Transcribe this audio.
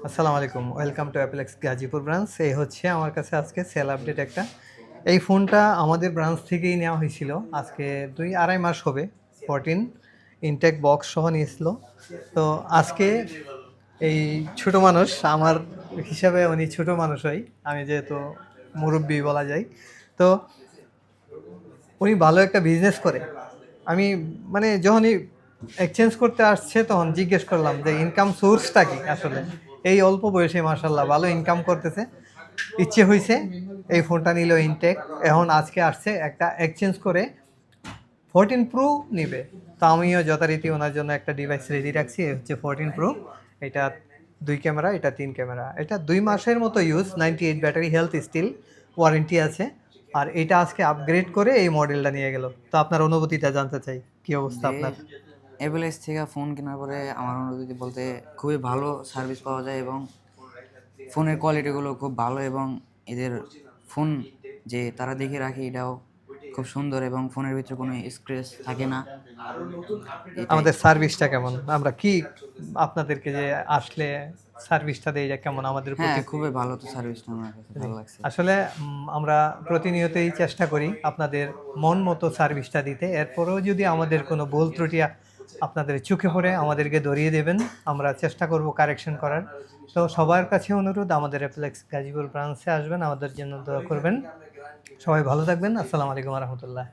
আসসালামু আলাইকুম, welcome to অ্যাপেলেক্স Gazipur branch. এই হচ্ছে আমার কাছে আজকে সেল আপডেট একটা। এই ফোনটা আমাদের ব্রাঞ্চ থেকেই নেওয়া হয়েছিল, আজকে 2-2.5 মাস হবে। 14 ইনটেক বক্স সহ নিয়েছিল। তো আজকে এই ছোট মানুষ আমার হিসাবে, উনি ছোট মানুষই, আমি যেহেতু মুরব্বি বলা যায়। তো উনি ভালো একটা বিজনেস করে। আমি মানে যখনই এক্সচেঞ্জ করতে আসছে তখন জিজ্ঞেস করলাম যে ইনকাম সোর্সটা কি আসলে। এই অল্প বয়সে মাশাল্লাহ ভালো ইনকাম করতেছে। ইচ্ছে হয়েছে এই ফোনটা নিল ইনটেক। এখন আজকে আসছে একটা এক্সচেঞ্জ করে 14 প্রো নিবে। তো আমিও যথারীতি ওনার জন্য একটা ডিভাইস রেডি রাখছি। এই হচ্ছে 14 প্রো। এটা 2 ক্যামেরা, এটা 3 ক্যামেরা, এটা 2 মাসের মতো use. 98 battery health still warranty আছে। আর এটা আজকে আপগ্রেড করে এই মডেলটা নিয়ে গেল। তো আপনার অনুভূতিটা জানতে চাই, কি অবস্থা যে আপনার? অ্যাপেলেক্স থেকে ফোন কেনার পরে আমার অনুভূতি বলতে খুবই ভালো সার্ভিস পাওয়া যায় এবং ফোনের কোয়ালিটিগুলো খুব ভালো এবং এদের ফোন যে তারা দেখে রাখে এটাও খুব সুন্দর এবং ফোনের ভিতরে কোনো স্ক্র্যাচ থাকে না। এটাই। আমাদের সার্ভিসটা কেমন? আমরা কি আপনাদেরকে যে আসলে সার্ভিসটা দেই, এটা কেমন আমাদের হ্যাঁ, প্রতি? খুবই ভালো তো সার্ভিসটা আমার কাছে জি। ভালো লাগছে। আসলে আমরা প্রতিনিয়তই চেষ্টা করি আপনাদের মন মতো সার্ভিসটা দিতে। এরপরেও যদি আমাদের কোনো ভুল ত্রুটি আপনাদের চোখে পড়ে আমাদেরকে ধরিয়ে দেবেন। আমরা চেষ্টা করব কারেকশন করার। তো সবার কাছে অনুরোধ, আমাদের অ্যাপেলেক্স গাজীপুর ব্রাঞ্চে আসবেন, আমাদের জন্য দোয়া করবেন। সবাই ভালো থাকবেন। আসসালামু আলাইকুম ওয়া রাহমাতুল্লাহ।